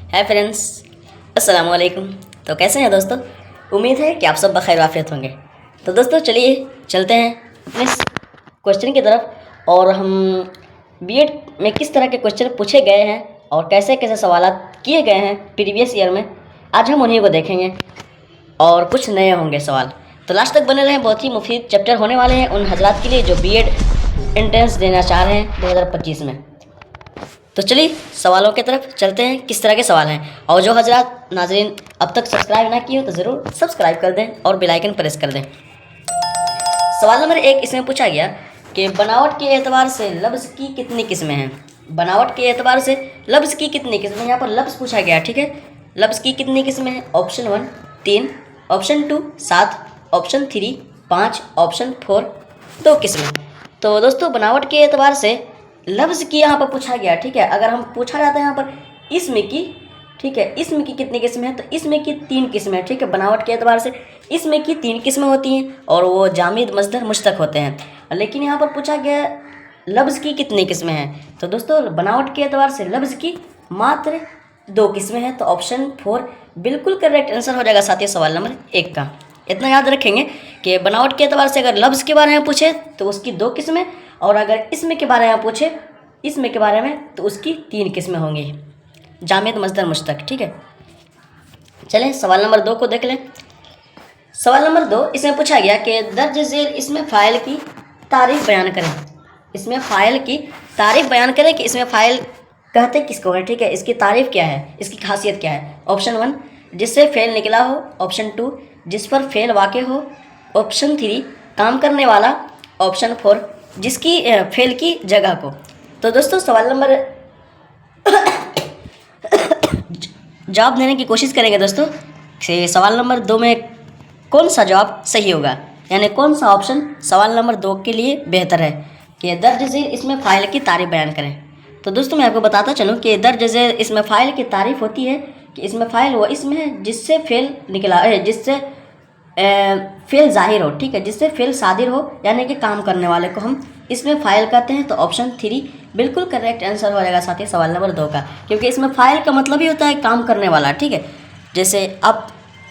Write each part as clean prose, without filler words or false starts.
Hi friends, अस्सलाम वालेकुम। तो कैसे हैं दोस्तों? उम्मीद है कि आप सब बखैर आफियत होंगे। तो दोस्तों चलिए चलते हैं अपने क्वेश्चन की तरफ। और हम बीएड में किस तरह के क्वेश्चन पूछे गए हैं और कैसे कैसे सवालात किए गए हैं प्रीवियस ईयर में, आज हम उन्हीं को देखेंगे और कुछ नए होंगे सवाल। तो लास्ट तक बने रहें, बहुत ही मुफीद चैप्टर होने वाले हैं उन हजरात के लिए जो बीएड एंट्रेंस देना चाह रहे हैं 2025 में। तो चलिए सवालों की तरफ चलते हैं, किस तरह के सवाल हैं। और जो हजरात नाजरीन अब तक सब्सक्राइब ना किए हो तो ज़रूर सब्सक्राइब कर दें और बेल आइकन प्रेस कर दें। सवाल नंबर 1 इसमें पूछा गया कि बनावट के एतबार से लफ्ज़ की कितनी किस्में हैं। बनावट के एतबार से लफ्ज़ की कितनी किस्में, यहाँ पर लफ्ज़ पूछा गया, ठीक है। लफ्ज़ की कितनी किस्में हैं? ऑप्शन 1 3, ऑप्शन 2 7, ऑप्शन 3 5, ऑप्शन 4 2 किस्में। तो दोस्तों बनावट के एतबार से लफ्ज़ की यहाँ पर पूछा गया, ठीक है। अगर हम पूछा जाता है यहाँ पर इसम की, ठीक है, इसम की कितनी किस्में हैं, तो इसम की 3 किस्में, ठीक है। बनावट के एतबार से इसम की 3 किस्में होती हैं और वो जामिद मस्दर मुश्तक होते हैं। लेकिन यहाँ पर पूछा गया लफ्ज़ की कितनी किस्में हैं, तो दोस्तों बनावट के एतबार से लफ्ज़ की मात्र 2 किस्में हैं। तो ऑप्शन 4 बिल्कुल करेक्ट आंसर हो जाएगा साथी सवाल नंबर 1 का। इतना याद रखेंगे कि बनावट के एतबार से अगर लफ्ज़ के बारे में पूछे तो उसकी 2 किस्में, और अगर इसम के बारे में पूछे इसम के बारे में तो उसकी 3 किस्में होंगी, जामिद मस्दर मुश्तक, ठीक है। चलें सवाल नंबर 2 को देख लें। सवाल नंबर 2 इसमें पूछा गया कि दर्ज झेल इसमें फ़ाइल की तारीफ बयान करें। इसमें फ़ाइल की तारीफ बयान करें कि इसमें फ़ाइल कहते किसको है, ठीक है। इसकी तारीफ क्या है, इसकी खासियत क्या है। ऑप्शन 1 जिससे फ़ेल निकला हो, ऑप्शन 2 जिस पर फ़ेल वाक़ हो, ऑप्शन 3 काम करने वाला, ऑप्शन 4 जिसकी फ़ेल की जगह को। तो दोस्तों सवाल नंबर जवाब देने की कोशिश करेंगे दोस्तों कि सवाल नंबर 2 में कौन सा जवाब सही होगा, यानी कौन सा ऑप्शन सवाल नंबर 2 के लिए बेहतर है कि दर्ज झेल इसमें फ़ाइल की तारीफ बयान करें। तो दोस्तों मैं आपको बताता चलूँ कि दर्ज झेल इसमें फ़ाइल की तारीफ होती है कि इसमें फ़ाइल वो इसमें है जिससे फ़ेल निकला है, जिससे फ़ेल ज़ाहिर हो, ठीक है, जिससे फ़ेल सादिर हो, यानी कि काम करने वाले को हम इसमें फ़ाइल कहते हैं। तो ऑप्शन 3 बिल्कुल करेक्ट आंसर हो जाएगा साथी सवाल नंबर 2 का, क्योंकि इसमें फ़ाइल का मतलब ही होता है काम करने वाला, ठीक है। जैसे आप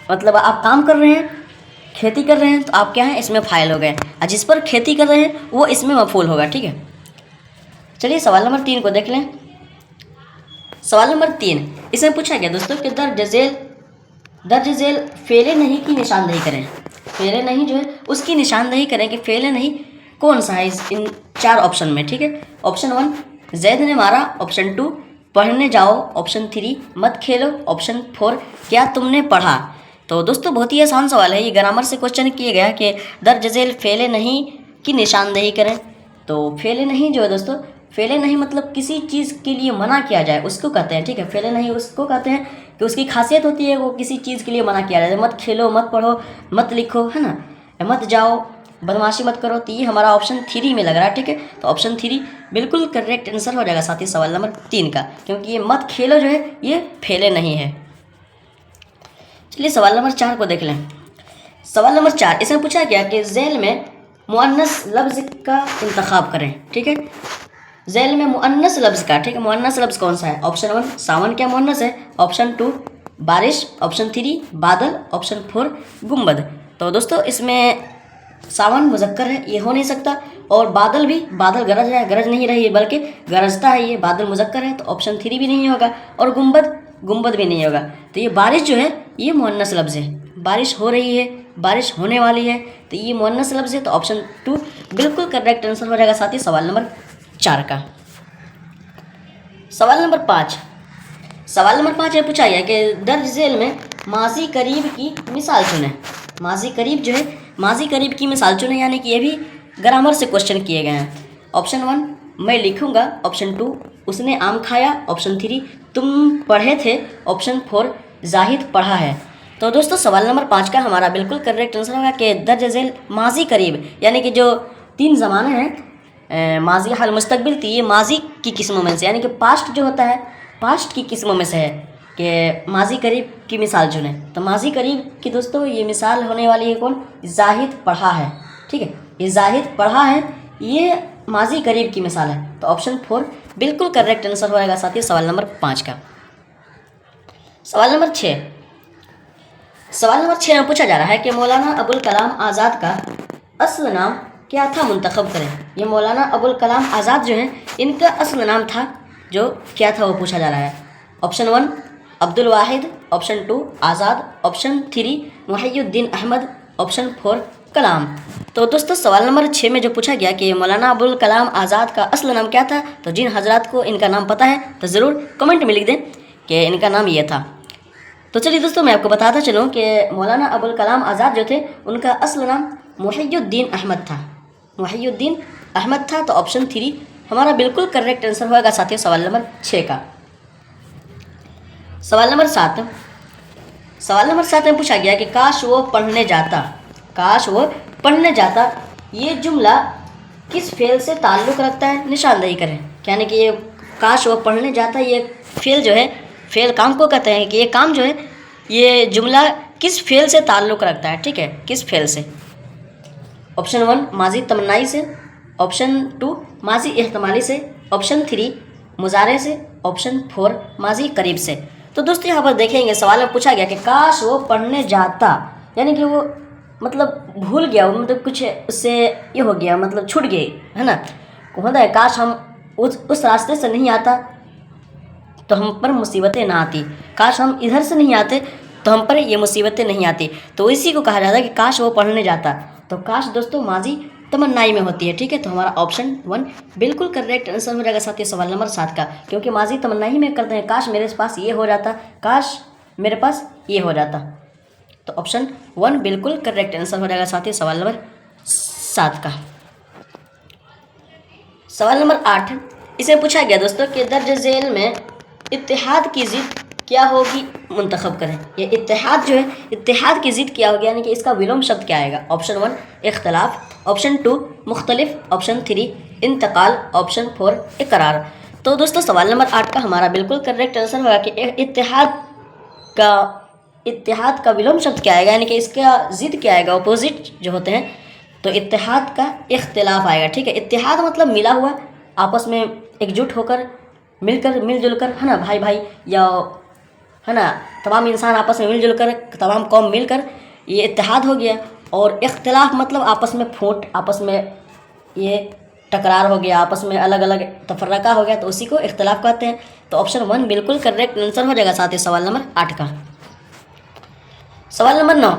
मतलब आप काम कर रहे हैं, खेती कर रहे हैं, तो आप क्या हैं, इसमें फ़ाइल हो गए, और जिस पर खेती कर रहे हैं वो इसमें मफ़ूल होगा, ठीक है। चलिए सवाल नंबर 3 को देख लें। सवाल नंबर 3 इसमें पूछा गया दोस्तों कि दर्ज झेल फ़ेल नहीं की निशानदेही करें। फ़ेल नहीं जो है उसकी निशानदेही करें कि फ़ेल नहीं कौन सा है इन 4 ऑप्शन में, ठीक है। ऑप्शन 1 जैद ने मारा, ऑप्शन 2 पढ़ने जाओ, ऑप्शन 3 मत खेलो, ऑप्शन 4 क्या तुमने पढ़ा। तो दोस्तों बहुत ही आसान सवाल है, ये ग्रामर से क्वेश्चन किया गया कि दर्ज झेल फ़ेल नहीं की निशानदेही करें। तो फ़ेल नहीं जो है दोस्तों, फ़ेल नहीं मतलब किसी चीज़ के लिए मना किया जाए उसको कहते हैं, ठीक है। फ़ेल नहीं उसको कहते हैं कि उसकी खासियत होती है वो किसी चीज़ के लिए मना किया जाए, मत खेलो, मत पढ़ो, मत लिखो, है ना, मत जाओ, बदमाशी मत करो। तो ये हमारा ऑप्शन 3 में लग रहा है, ठीक है। तो ऑप्शन 3 बिल्कुल करेक्ट आंसर हो जाएगा साथी सवाल नंबर 3 का, क्योंकि ये मत खेलो जो है ये फ़ेल नहीं है। चलिए सवाल नंबर 4 को देख लें। सवाल नंबर 4 इसमें पूछा गया कि झेल में मुअन्नस लफ्ज़ का इंतखाब करें, ठीक है। झेल में मुअन्नस लफ्ज़ का, ठीक है, मुअन्नस लफ्ज़ कौन सा है। ऑप्शन 1 सावन क्या मुअन्नस है, ऑप्शन 2 बारिश, ऑप्शन 3 बादल, ऑप्शन 4 गुंबद। तो दोस्तों इसमें सावन मुज़क्कर है, ये हो नहीं सकता, और बादल भी, बादल गरज है, गरज नहीं रही बल्कि गरजता है, ये बादल मुज़क्कर है, तो ऑप्शन 3 भी नहीं होगा, और गुंबद भी नहीं होगा। तो ये बारिश जो है ये मुअन्नस लफ्ज़ है, बारिश हो रही है, बारिश होने वाली है, तो ये मुअन्नस लफ्ज़ है। तो ऑप्शन 2 बिल्कुल करेक्ट आंसर हो जाएगा साथी सवाल नंबर 4 का। सवाल नंबर 5 में पूछा गया कि दर्ज झेल में माजी करीब की मिसाल चुनें। माजी करीब जो है, माजी करीब की मिसाल चुनें, यानी कि ये भी ग्रामर से क्वेश्चन किए गए हैं। ऑप्शन 1 मैं लिखूंगा, ऑप्शन 2 उसने आम खाया, ऑप्शन 3 तुम पढ़े थे, ऑप्शन 4 जाहिद पढ़ा है। तो दोस्तों सवाल नंबर 5 का हमारा बिल्कुल करेक्ट आंसर होगा कि दर्ज झेल माजी करीब, यानी कि जो 3 ज़माने हैं, माजी हाल मुस्तकबिल, तो ये माजी की किस्मों में से, यानी कि पास्ट जो होता है पास्ट की किस्मों में से है कि माजी करीब की मिसाल चुनें। तो माजी करीब की दोस्तों ये मिसाल होने वाली है कौन, जाहिद पढ़ा है, ठीक है। ये जाहिद पढ़ा है, ये माजी करीब की मिसाल है। तो ऑप्शन 4 बिल्कुल करेक्ट आंसर होएगा साथी सवाल नंबर 5 का। सवाल नंबर 6। सवाल नंबर 6 में पूछा जा रहा है कि मौलाना अबुल कलाम आज़ाद का असल नाम क्या था, मुंतखब करें। ये मौलाना अबुल कलाम आज़ाद जो हैं इनका असल नाम था जो क्या था वो पूछा जा रहा है। ऑप्शन 1 अब्दुल वाहिद, ऑप्शन 2 आज़ाद, ऑप्शन 3 मुहियुद्दीन अहमद, ऑप्शन 4 कलाम। तो दोस्तों सवाल नंबर 6 में जो पूछा गया कि मौलाना अबुल कलाम आज़ाद का असल नाम क्या था, तो जिन हजरात को इनका नाम पता है तो ज़रूर कमेंट में लिख दें कि इनका नाम ये था। तो चलिए दोस्तों मैं आपको बताता चलूँ कि मौलाना अबुल कलाम आज़ाद जो थे उनका असल नाम मुहियुद्दीन अहमद था। मुहियुद्दीन अहमद था। तो ऑप्शन 3 हमारा बिल्कुल करेक्ट आंसर होगा साथियों सवाल नंबर 6 का। सवाल नंबर 7। सवाल नंबर 7 में पूछा गया कि काश वो पढ़ने जाता, काश वो पढ़ने जाता, ये जुमला किस फेल से ताल्लुक़ रखता है, निशानदेही करें। यानी कि ये काश वो पढ़ने जाता, ये फेल जो है, फेल काम को कहते हैं कि ये काम जो है ये जुमला किस फेल से ताल्लुक़ रखता है। ठीक है, किस फेल से। ऑप्शन 1 माजी तमन्नाई से, ऑप्शन 2 माजी एहतमाली से, ऑप्शन 3 मुजारे से, ऑप्शन 4 माजी करीब से। तो दोस्तों यहाँ पर देखेंगे सवाल में पूछा गया कि काश वो पढ़ने जाता, यानी कि वो मतलब भूल गया, मतलब कुछ उससे ये हो गया, मतलब छूट गई है ना। होता है काश हम उस रास्ते से नहीं आता तो हम पर मुसीबतें ना आती, काश हम इधर से नहीं आते तो हम पर ये मुसीबतें नहीं आती। तो इसी को कहा जाता है कि काश वो पढ़ने जाता। तो काश दोस्तों माजी तमन्नाई में होती है। ठीक है, तो हमारा ऑप्शन 1 बिल्कुल करेक्ट आंसर हो जाएगा साथियों सवाल नंबर 7 का, क्योंकि माजी तमन्नाई में करते हैं काश मेरे पास ये हो जाता, काश मेरे पास ये हो जाता। तो ऑप्शन 1 बिल्कुल करेक्ट आंसर हो जाएगा साथियों सवाल नंबर 7 का। सवाल नंबर 8 इसे पूछा गया दोस्तों कि दर्ज झेल में इत्तेहाद की ज़िद क्या होगी, मुंतखब करें। ये इत्तेहाद जो है, इत्तेहाद की ज़िद क्या होगी, यानी कि इसका विलोम शब्द क्या आएगा। ऑप्शन 1 इख्तलाफ, ऑप्शन 2 मुख्तलिफ, ऑप्शन 3 इंतकाल, ऑप्शन 4 इकरार। तो दोस्तों सवाल नंबर 8 का हमारा बिल्कुल करेक्ट आंसर होगा कि इत्तेहाद का विलोम शब्द क्या आएगा, यानी कि इसका ज़िद क्या आएगा, अपोजिट जो होते हैं। तो इत्तेहाद का इख्तिलाफ आएगा। ठीक है, इत्तेहाद मतलब मिला हुआ, आपस में एकजुट होकर, मिलजुल कर, है ना, भाई भाई या है ना, तमाम इंसान आपस में मिलजुल कर, तमाम कौम मिलकर, ये इत्तेहाद हो गया। और इख्तिलाफ मतलब आपस में फूट, आपस में ये टकरार हो गया, आपस में अलग अलग तफर्रका हो गया, तो उसी को इख्तिलाफ कहते हैं। तो ऑप्शन 1 बिल्कुल करेक्ट आंसर हो जाएगा साथ ही सवाल नंबर 8 का। सवाल नंबर 9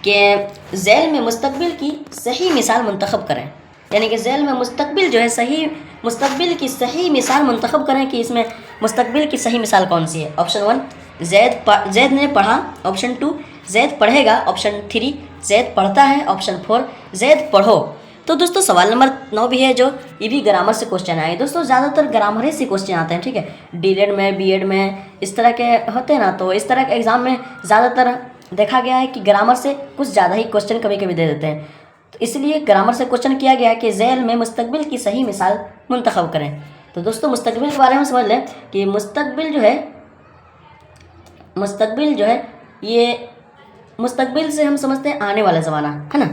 कि ज़ैल में मुस्तकबिल की सही मिसाल मुंतखब करें। यानी कि ज़ैल में मुस्तकबिल जो है, सही मुस्तकबिल की सही मिसाल मुंतखब करें कि इसमें मुस्तकबिल की सही मिसाल कौन सी है। ऑप्शन 1 जैद ने पढ़ा, ऑप्शन 2 जैद पढ़ेगा, ऑप्शन 3 जैद पढ़ता है, ऑप्शन 4 जैद पढ़ो। तो दोस्तों सवाल नंबर 9 भी है जो ये भी ग्रामर से क्वेश्चन आए। दोस्तों ज़्यादातर ग्रामर से क्वेश्चन आते हैं। ठीक है, डीएलएड में, बीएड में इस तरह के होते हैं ना, तो इस तरह के एग्ज़ाम में ज़्यादातर देखा गया है कि ग्रामर से कुछ ज़्यादा ही क्वेश्चन कभी कभी दे देते हैं। तो इसलिए ग्रामर से क्वेश्चन किया गया है कि ज़ैल में मुस्तकबिल की सही मिसाल मुंतखब करें। तो दोस्तों मुस्तकबिल के बारे में समझ लें कि मुस्तकबिल जो है ये मुस्तकबिल से हम समझते हैं आने वाला ज़माना, है ना,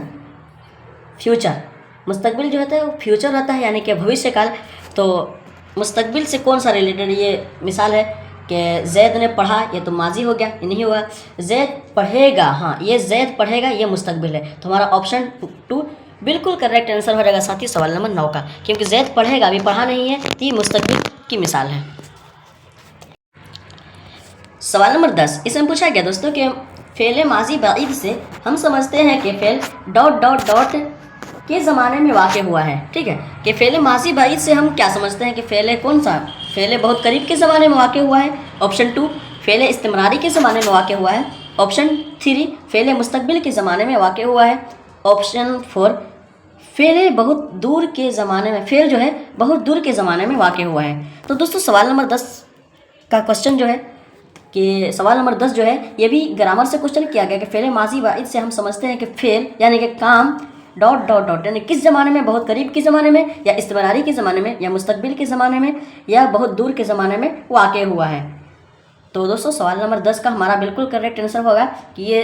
फ्यूचर। मुस्तकबिल जो होता है वो फ्यूचर रहता है, यानी कि भविष्य काल। तो मुस्तकबिल से कौन सा रिलेटेड ये मिसाल है कि जैद ने पढ़ा, ये तो माजी हो गया, ये नहीं हुआ। जैद पढ़ेगा, हाँ ये जैद पढ़ेगा, ये मुस्तकबिल है। तो हमारा ऑप्शन 2 बिल्कुल करेक्ट आंसर हो जाएगा साथी सवाल नंबर 9 का, क्योंकि जैद पढ़ेगा, अभी पढ़ा नहीं है, तो ये मुस्तकबिल की मिसाल है। सवाल नंबर 10 इसमें पूछा गया दोस्तों कि फ़ेल माजी बाइद से हम समझते हैं कि फ़ेल ... के ज़माने में वाक़ हुआ है। ठीक है, कि फ़ेल माजी बाइद से हम क्या समझते हैं कि फ़ेल कौन सा, फ़ेल बहुत करीब के ज़माने में वाक़ हुआ है। ऑप्शन 2 फ़ेल इस्तिमरारी के ज़माने में वाक़ हुआ है। ऑप्शन 3 फ़ेल मुस्तकबिल के ज़माने में वाक़ हुआ है। ऑप्शन 4 फ़ेल बहुत दूर के ज़माने में, फ़ेल जो है बहुत दूर के ज़माने में वाक़ हुआ है। तो दोस्तों सवाल नंबर 10 का क्वेश्चन जो है कि सवाल नंबर 10 जो है ये भी ग्रामर से क्वेश्चन किया गया कि फ़ेल माजी वाइद से हम समझते हैं कि फ़ेल यानी कि काम ... यानी किस ज़माने में, बहुत करीब के ज़माने में, या इस्तिमरारी के ज़माने में, या मुस्तकबिल के ज़माने में, या बहुत दूर के ज़माने में वाक़ हुआ है। तो दोस्तों सवाल नंबर 10 का हमारा बिल्कुल करेक्ट आंसर होगा कि ये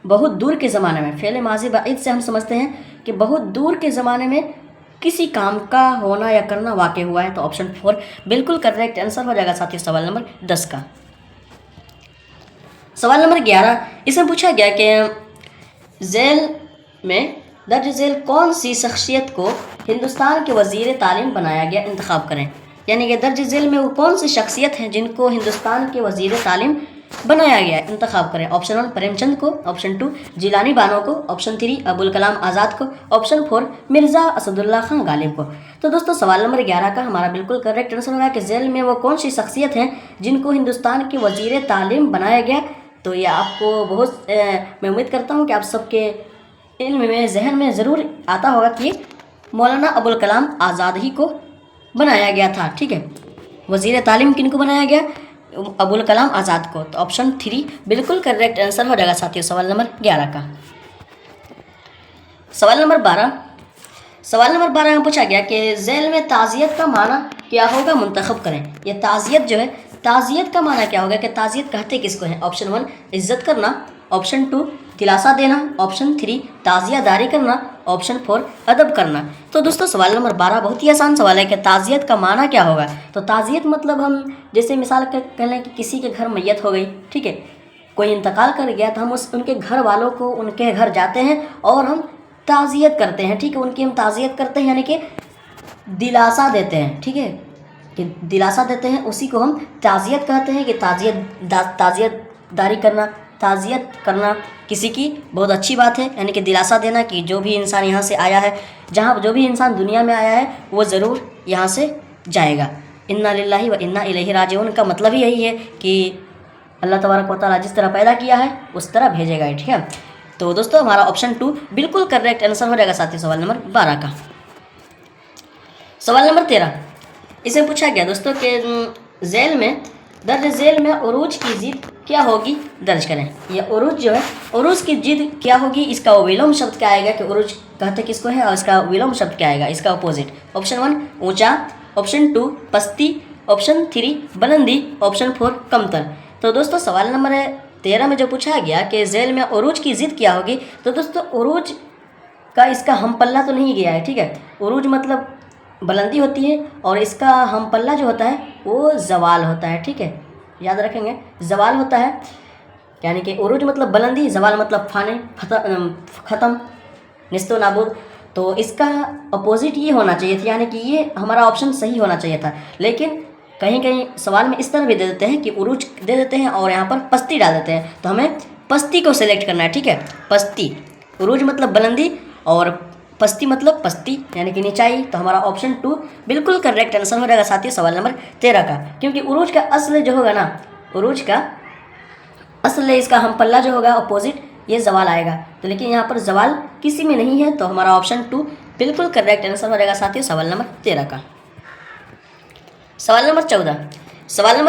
बहुत दूर के ज़माने में, फ़ेल माजी बाइद से हम समझते हैं कि बहुत दूर के ज़माने में किसी काम का होना या करना वाक़ हुआ है, तो ऑप्शन 4 बिल्कुल करेक्ट आंसर हो जाएगा साथियों सवाल नंबर 10 का। सवाल नंबर 11, इसमें पूछा गया कि झेल में दर्ज झेल कौन सी शख्सियत को हिंदुस्तान के वज़ीर तालीम बनाया गया, इंतखाब करें। यानी कि दर्ज झेल में वो कौन सी शख्सियत हैं जिनको हिंदुस्तान के वज़ीर तालीम बनाया गया, इंतखाब करें। ऑप्शन 1 प्रेमचंद को, ऑप्शन 2 जिलानी बानो को, ऑप्शन 3 अबुल कलाम आज़ाद को, ऑप्शन 4 मिर्ज़ा असदुल्ला खान गालिब को। तो दोस्तों सवाल नंबर 11 का हमारा बिल्कुल करेक्ट आंसर होगा कि झेल में वो कौन सी शख्सियत हैं जिनको हिंदुस्तान के वज़ीर तालीम बनाया गया। तो ये आपको बहुत मैं उम्मीद करता हूँ कि आप सबके इल्म में जहन में ज़रूर आता होगा कि मौलाना अबुल कलाम आज़ाद ही को बनाया गया था। ठीक है, वज़ीर तालीम किन को बनाया गया, अबुल कलाम आज़ाद को। तो ऑप्शन 3 बिल्कुल करेक्ट आंसर हो जाएगा साथियों सवाल नंबर 11 का। सवाल नंबर 12 में पूछा गया कि झेल में ताज़ियत का माना क्या होगा, मुंतखब करें। ये ताज़ियत जो है, ताज़ियत का माना क्या होगा कि ताज़ियत कहते किसको है। ऑप्शन 1 इज़्ज़त करना, ऑप्शन 2 दिलासा देना, ऑप्शन 3 ताज़ियादारी करना, ऑप्शन 4 अदब करना। तो दोस्तों सवाल नंबर 12 बहुत ही आसान सवाल है कि ताज़ियत का माना क्या होगा। तो ताज़ियत मतलब हम जैसे मिसाल कह लें कि किसी के घर मैयत हो गई, ठीक है, कोई इंतकाल कर गया, तो हम उनके घर वालों को उनके घर जाते हैं और हम ताज़ियत करते हैं। ठीक है, उनकी हम ताज़ियत करते हैं यानी कि दिलासा देते हैं। ठीक है, कि दिलासा देते हैं, उसी को हम ताज़ियत कहते हैं। कि ताज़ियतदारी करना, ताज़ियत करना किसी की बहुत अच्छी बात है, यानी कि दिलासा देना कि जो भी इंसान यहाँ से आया है, जहाँ जो भी इंसान दुनिया में आया है वो ज़रूर यहाँ से जाएगा। इन्ना लिल्लाहि व इन्ना इलैहि राजिऊन का मतलब ही यही है कि अल्लाह तबारक व तआला जिस तरह पैदा किया है उस तरह भेजेगा। ठीक है, तो दोस्तों हमारा ऑप्शन 2 बिल्कुल करेक्ट आंसर हो जाएगा साथियों सवाल नंबर 12 का। सवाल नंबर 13, इसे पूछा गया दोस्तों कि झेल में दर्ज झेल में उरूज की जिद क्या होगी, दर्ज करें। ये उरूज जो है, उरूज की जिद क्या होगी, इसका विलोम शब्द क्या आएगा कि उरूज कहते किसको है और इसका विलोम शब्द क्या आएगा, इसका अपोजिट। ऑप्शन 1 ऊंचा, ऑप्शन 2 पस्ती, ऑप्शन 3 बुलंदी, ऑप्शन 4 कमतर। तो दोस्तों सवाल नंबर 13 में जो पूछा गया कि झेल में उरूज की जिद क्या होगी, तो दोस्तों उरूज का इसका हम पल्ला तो नहीं गया है। ठीक है, उरूज मतलब बुलंदी होती है और इसका हम पल्ला जो होता है वो जवाल होता है। ठीक है, याद रखेंगे, जवाल होता है, यानी कि उरूज मतलब बुलंदी, जवाल मतलब फाने, ख़त्म, निस्तो नाबूद। तो इसका अपोजिट ये होना चाहिए था, यानी कि ये हमारा ऑप्शन सही होना चाहिए था। लेकिन कहीं कहीं सवाल में इस तरह भी दे देते हैं कि उरूज दे देते हैं और यहाँ पर पस्ती डाल देते हैं, तो हमें पस्ती को सिलेक्ट करना है। ठीक है, पस्ती, उरूज मतलब बुलंदी और पस्ती मतलब पस्ती यानी कि निचाई। तो हमारा ऑप्शन 2 बिल्कुल करेक्ट आंसर हो जाएगा साथियों सवाल नंबर 13 का। क्योंकि उरूज का असल जो होगा ना, उरूज का असल इसका हम पल्ला जो होगा अपोजिट, ये जवाल आएगा। तो लेकिन यहाँ पर जवाल किसी में नहीं है, तो हमारा ऑप्शन 2 बिल्कुल करेक्ट आंसर हो जाएगा साथियों सवाल नंबर 13 का। सवाल नंबर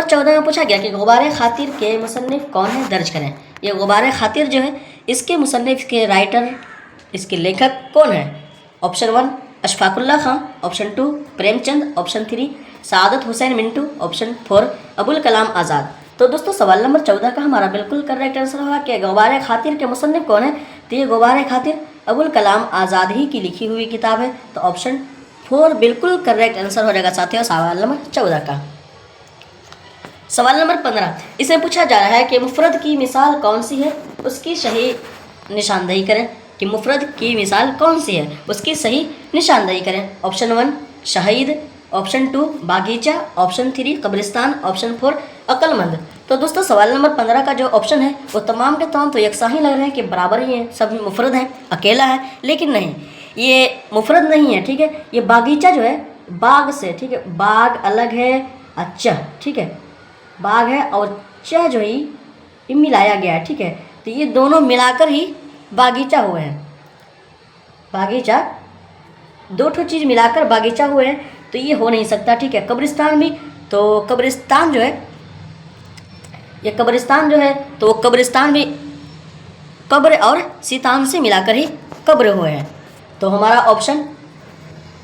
14 में पूछा गया कि गुबार खातिर के मुसन्निफ कौन है, दर्ज करें। ये गुबार खातिर जो है, इसके मुसन्निफ के राइटर, इसके लेखक कौन है। ऑप्शन 1 अशफाकुल्ला खां, ऑप्शन 2 प्रेमचंद, ऑप्शन 3 सादत हुसैन मिंटू, ऑप्शन 4 अबुल कलाम आज़ाद। तो दोस्तों सवाल नंबर 14 का हमारा बिल्कुल करेक्ट आंसर होगा कि गुबार खातिर के मुसन्निफ कौन है। तो ये गुबार खातिर अबुल कलाम आज़ाद ही की लिखी हुई किताब है। तो ऑप्शन 4 बिल्कुल करेक्ट आंसर हो जाएगा साथियों सवाल नंबर 14 का। सवाल नंबर 15, इसमें पूछा जा रहा है कि मुफरद की मिसाल कौन सी है, उसकी सही निशानदेही करें। कि मुफरद की मिसाल कौन सी है, उसकी सही निशानदेही करें। ऑप्शन 1 शहीद, ऑप्शन 2 बागीचा, ऑप्शन 3 कब्रिस्तान, ऑप्शन 4 अक्लमंद। तो दोस्तों सवाल नंबर 15 का जो ऑप्शन है वो तमाम के तमाम तो यकसा ही लग रहे हैं कि बराबर ही हैं, सब मुफरद हैं, अकेला है। लेकिन नहीं, ये मुफरद नहीं है। ठीक है, ये बागीचा जो है बाग से, ठीक है, बाग अलग है, अच्छा, ठीक है, बाग है और च जो है ये मिलाया गया है। ठीक है, तो ये दोनों मिलाकर ही बागीचा हुए हैं। बागीचा, दो ठो चीज़ मिलाकर बागीचा हुए हैं, तो ये हो नहीं सकता। ठीक है, कब्रिस्तान भी, तो कब्रिस्तान जो है, ये कब्रिस्तान जो है, तो कब्रिस्तान भी कब्र और सीतान से मिलाकर ही कब्र हुए हैं। तो हमारा ऑप्शन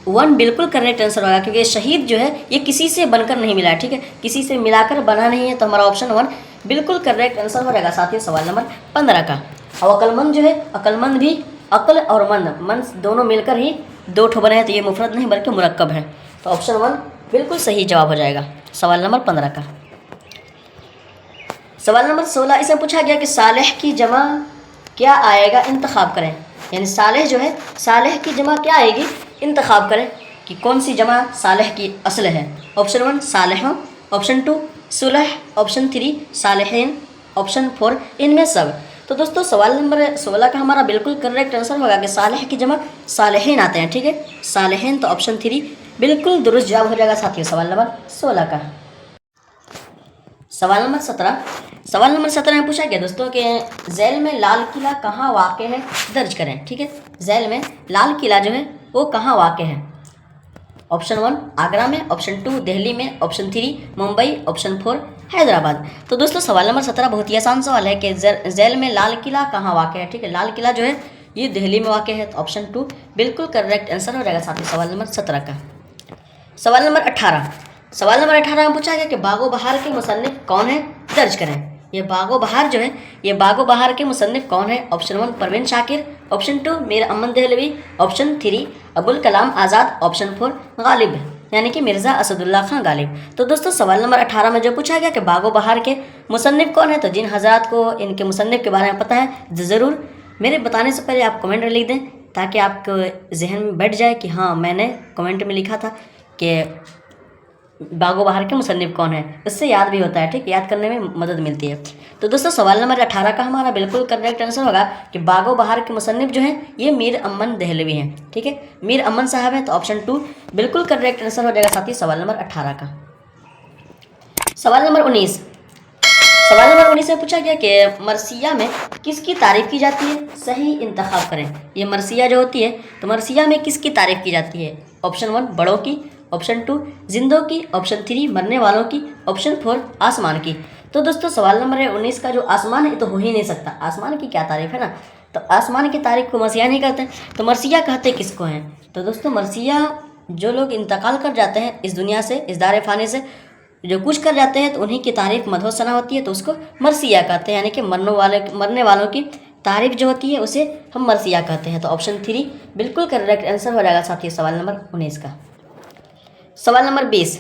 1 बिल्कुल करेक्ट आंसर होगा, क्योंकि शहीद जो है ये किसी से बनकर नहीं मिला है। ठीक है, किसी से मिलाकर बना नहीं है। तो हमारा ऑप्शन 1 बिल्कुल करेक्ट आंसर हो जाएगा साथियों सवाल नंबर 15 का। और अक्लमंद जो है, अक्लमंद भी अक्ल और मंद दोनों मिलकर ही दो ठो बने हैं तो ये मुफरद नहीं बल्कि मुरक्कब है। तो ऑप्शन 1 बिल्कुल सही जवाब हो जाएगा सवाल नंबर 15 का। सवाल नंबर 16 इसमें पूछा गया कि सालेह की जमा क्या आएगा, इंतखाब करें। यानी सालेह जो है, सालेह की जमा क्या आएगी, इंतखाब करें कि कौन सी जमा सालेह की असल है। ऑप्शन 1 सालेहों, ऑप्शन 2 सुलह, ऑप्शन 3 सालेहीन, ऑप्शन 4 इनमें सब। तो दोस्तों सवाल नंबर 16 का हमारा बिल्कुल करेक्ट आंसर होगा कि सालेह की जमा सालेहीन आते हैं, ठीक है, सालेहीन। तो ऑप्शन 3 बिल्कुल दुरुस्त जवाब हो जाएगा साथियों सवाल नंबर 16 का। सवाल नंबर 17, सवाल नंबर 17 में पूछा गया दोस्तों कि झैल में लाल किला कहाँ वाक़ है, दर्ज करें, ठीक है। झैल में लाल किला जो है वो कहाँ वाक़ है। ऑप्शन 1 आगरा में, ऑप्शन 2 दिल्ली में, ऑप्शन 3 मुंबई, ऑप्शन 4 हैदराबाद। तो दोस्तों सवाल नंबर 17 बहुत ही आसान सवाल है कि झैल में लाल किला कहाँ वाक़ है, ठीक है। लाल किला जो है ये दिल्ली में वाक़ है। तो ऑप्शन 2 बिल्कुल करेक्ट आंसर हो जाएगा साथी सवाल नंबर 17 का। सवाल नंबर 18, सवाल नंबर 18 में पूछा गया कि बागो बहार के मुसन्निफ कौन है, दर्ज करें। ये बागो बहार जो है, ये बागो बहार के मुसन्निफ कौन है। ऑप्शन 1 परवीन शाकिर, ऑप्शन 2 मीर अमन दहलवी, ऑप्शन 3 अबुल कलाम आज़ाद, ऑप्शन 4 गालिब यानी कि मिर्ज़ा असदुल्ला खां गालिब। तो दोस्तों सवाल नंबर 18 में जो पूछा गया कि बागो बहार के मुसन्निफ कौन है, तो जिन हजरात को इनके मुसन्निफ के बारे में पता है ज़रूर मेरे बताने से पहले आप कमेंट में लिख दें, ताकि आपको जहन में बैठ जाए कि हाँ मैंने कमेंट में लिखा था कि बागो बहार के मुसन्निफ कौन है। इससे याद भी होता है, ठीक, याद करने में मदद मिलती है। तो दोस्तों सवाल नंबर 18 का हमारा बिल्कुल करेक्ट आंसर होगा कि बागो बहार के मुसन्निफ जो हैं ये मीर अमन दहलवी हैं, ठीक है, मीर अमन साहब हैं। तो ऑप्शन 2 बिल्कुल करेक्ट आंसर हो जाएगा साथी सवाल नंबर 18 का। सवाल नंबर 19, सवाल नंबर 19 में पूछा गया कि मरसिया में किसकी तारीफ़ की जाती है, सही इंतखाब करें। ये मरसिया जो होती है तो मरसिया में किसकी तारीफ़ की जाती है। ऑप्शन 1 बड़ों की, ऑप्शन 2 जिंदों की, ऑप्शन 3 मरने वालों की, ऑप्शन 4 आसमान की। तो दोस्तों सवाल नंबर 19 का जो आसमान है तो हो ही नहीं सकता, आसमान की क्या तारीफ़ है ना। तो आसमान की तारीफ़ को मरसिया नहीं करते, तो मरसिया कहते किसको हैं। तो दोस्तों मरसिया जो लोग इंतकाल कर जाते हैं इस दुनिया से, इस दारे फ़ाने से जो कुछ कर जाते हैं तो उन्हीं की तारीफ़ मदहो सना होती है, तो उसको मरसिया कहते हैं। यानी कि मरने वालों की तारीफ़ जो होती है उसे हम मरसिया कहते हैं। तो ऑप्शन 3 बिल्कुल करेक्ट आंसर हो जाएगा साथी सवाल नंबर 19 का। सवाल नंबर 20,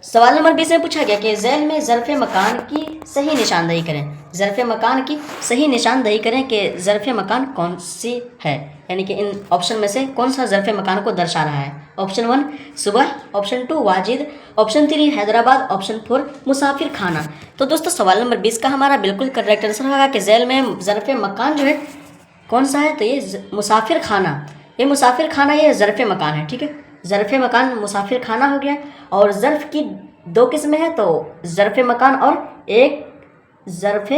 सवाल नंबर 20 में पूछा गया कि झैल में ज़र्फ़ मकान की सही निशानदही करें। ज़र्फ़ मकान की सही निशानदही करें कि ज़र्फ़ मकान कौन सी है, यानी कि इन ऑप्शन में से कौन सा ज़र्फ़ मकान को दर्शा रहा है। ऑप्शन 1 सुबह, option 2 Wajid, option 3 Hyderabad, option 4 मुसाफिर खाना। तो दोस्तों सवाल नंबर 20 का हमारा बिल्कुल करेक्ट आंसर होगा कि झैल में ज़र्फ़ मकान जो है कौन सा है, तो ये मुसाफिर खाना, ये मुसाफिर खाना ये ज़र्फ़ मकान है, ठीक है। ज़र्फ़ मकान मुसाफिर खाना हो गया। और ज़र्फ़ की 2 किस्में हैं, तो ज़र्फ़ मकान और एक ज़र्फ़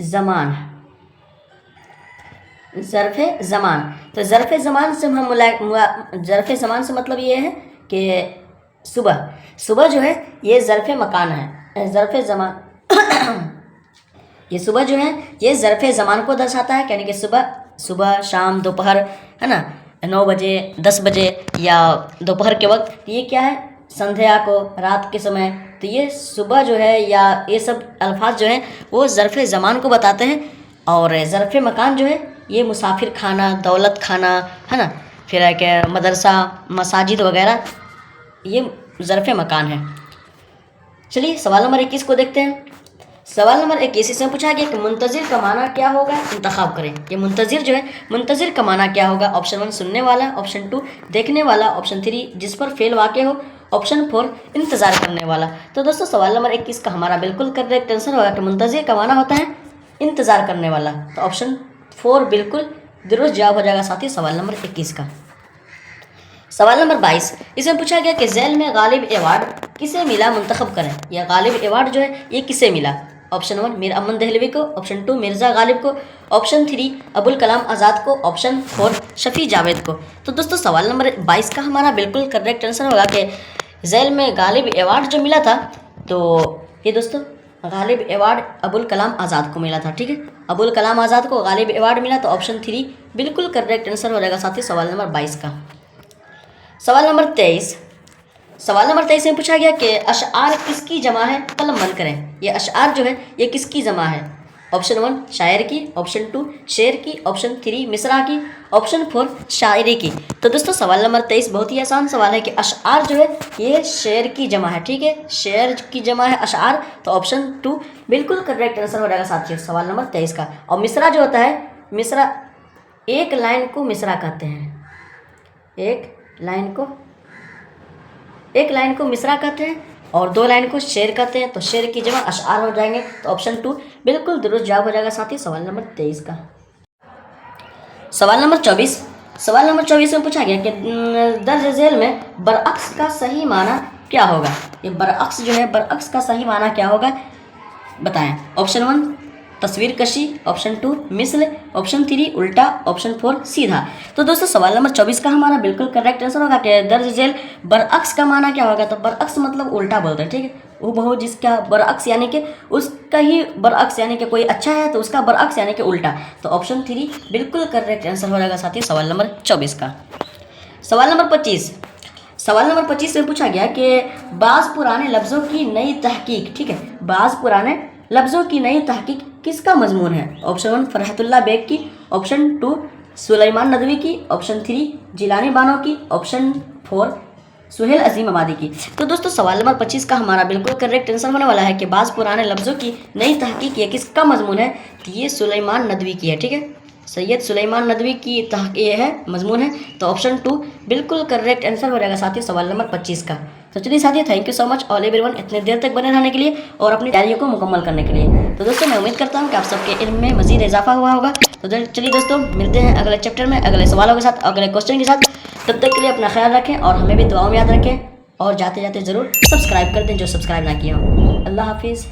ज़मान, ज़र्फ़ ज़मान। तो ज़र्फ़ ज़मान से हम ज़र्फ़ ज़मान से मतलब ये है कि सुबह, सुबह जो है ये ज़र्फ़ मकान है, ज़र्फ़ ज़मान ये सुबह जो है ये ज़र्फ़ ज़मान को दर्शाता है, यानी कि सुबह, सुबह शाम दोपहर है ना, 9 बजे 10 बजे या दोपहर के वक्त, ये क्या है संध्या को, रात के समय। तो ये सुबह जो है या ये सब अल्फाज जो हैं वो ज़र्फ़ ज़मान को बताते हैं। और ज़र्फ़ मकान जो है ये मुसाफिर खाना, दौलत खाना है ना, फिर है कि मदरसा, मसाजिद वगैरह, ये ज़र्फ़ मकान है। चलिए सवाल नंबर 21 को देखते हैं। सवाल नंबर 21 इसमें पूछा गया कि मुंतज़िर का माना क्या होगा, इंतखाब करें। ये मुंतज़िर जो है, मुंतज़िर का माना क्या होगा। ऑप्शन 1 सुनने वाला, ऑप्शन 2 देखने वाला, ऑप्शन 3 जिस पर फेल वाक़ हो, ऑप्शन 4 इंतज़ार करने वाला। तो दोस्तों सवाल नंबर 21 का हमारा बिल्कुल करेक्ट आंसर होगा कि मुंतज़िर का माना होता है इंतज़ार करने वाला। तो ऑप्शन 4 बिल्कुल दुरुस्त जवाब हो जाएगा साथी सवाल नंबर 21 का। सवाल नंबर 22 इसमें पूछा गया कि झैल में गालिब अवार्ड किसे मिला, मुंतखब करें। यह गालिब अवार्ड जो है ये किसे मिला। ऑप्शन 1 मीर अमन दहलवी को, ऑप्शन 2 मिर्ज़ा गालिब को, ऑप्शन 3 अबुल कलाम आज़ाद को, ऑप्शन 4 शफ़ी जावेद को। तो दोस्तों सवाल नंबर 22 का हमारा बिल्कुल करेक्ट आंसर होगा कि झैल में गालिब अवार्ड जो मिला था, तो ये दोस्तों गालिब अवार्ड अबुल कलाम आज़ाद को मिला था, ठीक है। अबुल कलाम आज़ाद को गालिब अवार्ड मिला, तो ऑप्शन 3 बिल्कुल करेक्ट आंसर हो जाएगा साथी सवाल नंबर 22 का। सवाल नंबर 23, सवाल नंबर 23 में पूछा गया कि अशआर किसकी जमा है, कलम बंद करें। ये अशआर जो है ये किसकी जमा है। ऑप्शन 1 शायर की, ऑप्शन 2 शेर की, ऑप्शन 3 मिसरा की, ऑप्शन 4 शायरी की। तो दोस्तों सवाल नंबर 23 बहुत ही आसान सवाल है कि अशआर जो है ये शेर की जमा है, ठीक है, शेर की जमा है अशआर। तो ऑप्शन 2 बिल्कुल करेक्ट आंसर हो जाएगा साथियों सवाल नंबर 23 का। और मिसरा जो होता है, मिसरा एक लाइन को मिसरा कहते हैं, एक लाइन को मिसरा कहते हैं और 2 लाइन को शेर कहते हैं। तो शेर की जगह अशआर हो जाएंगे। तो ऑप्शन 2 बिल्कुल दुरुस्त जवाब हो जाएगा साथी सवाल नंबर 23 का। सवाल नंबर 24 में पूछा गया कि दर्ज झेल में बरअक्स का सही माना क्या होगा। ये बरअक्स जो है, बरअक्स का सही माना क्या होगा बताएं। ऑप्शन 1 तस्वीर कशी, ऑप्शन 2 मिसल, ऑप्शन 3 उल्टा, ऑप्शन 4 सीधा। तो दोस्तों सवाल नंबर 24 का हमारा बिल्कुल करेक्ट आंसर होगा कि दर्ज झेल बरअक्स का माना क्या होगा। तो बरअक्स मतलब उल्टा बोलते हैं, ठीक है, वो बहुत जिसका बरअक्स यानी कि उसका ही बरअक्स यानी कि कोई अच्छा है तो उसका बरअक्स यानी कि उल्टा। तो ऑप्शन 3 बिल्कुल करेक्ट आंसर हो जाएगा साथी सवाल नंबर 24 का। सवाल नंबर 25 में पूछा गया कि बाज़ पुराने लफ्ज़ों की नई तहकीक, ठीक है, बाज़ पुराने लफ्ज़ों की नई तहकीक किसका मजमून है। ऑप्शन 1 फरहतुल्लाह बेग की, ऑप्शन 2 सुलेमान नदवी की, ऑप्शन 3 जिलानी बानो की, ऑप्शन 4 सुहेल अजीम आबादी की। तो दोस्तों सवाल नंबर 25 का हमारा बिल्कुल करेक्ट आंसर होने वाला है कि बाज़ पुराने लफ्ज़ों की नई तहकीक ये किसका मजमून है। तो ये सुलेमान नदवी की है, ठीक है, सैयद सुलेमान नदवी की ये है मजमून है। तो ऑप्शन 2 बिल्कुल करेक्ट आंसर हो जाएगा साथियों सवाल नंबर 25 का। तो चलिए साथियों thank you so much all everyone इतने देर तक बने रहने के लिए और अपनी तैयारियों को मुकम्मल करने के लिए। तो दोस्तों मैं उम्मीद करता हूँ कि आप सबके इल्म में मज़ीद इजाफा हुआ होगा। तो चलिए दोस्तों मिलते हैं अगले चैप्टर में अगले सवालों के साथ, अगले क्वेश्चन के साथ। तब तक के लिए अपना ख्याल रखें और हमें भी दुआओं में याद रखें और जाते जाते ज़रूर सब्सक्राइब कर दें जो सब्सक्राइब ना किया हो। अल्लाह हाफिज़।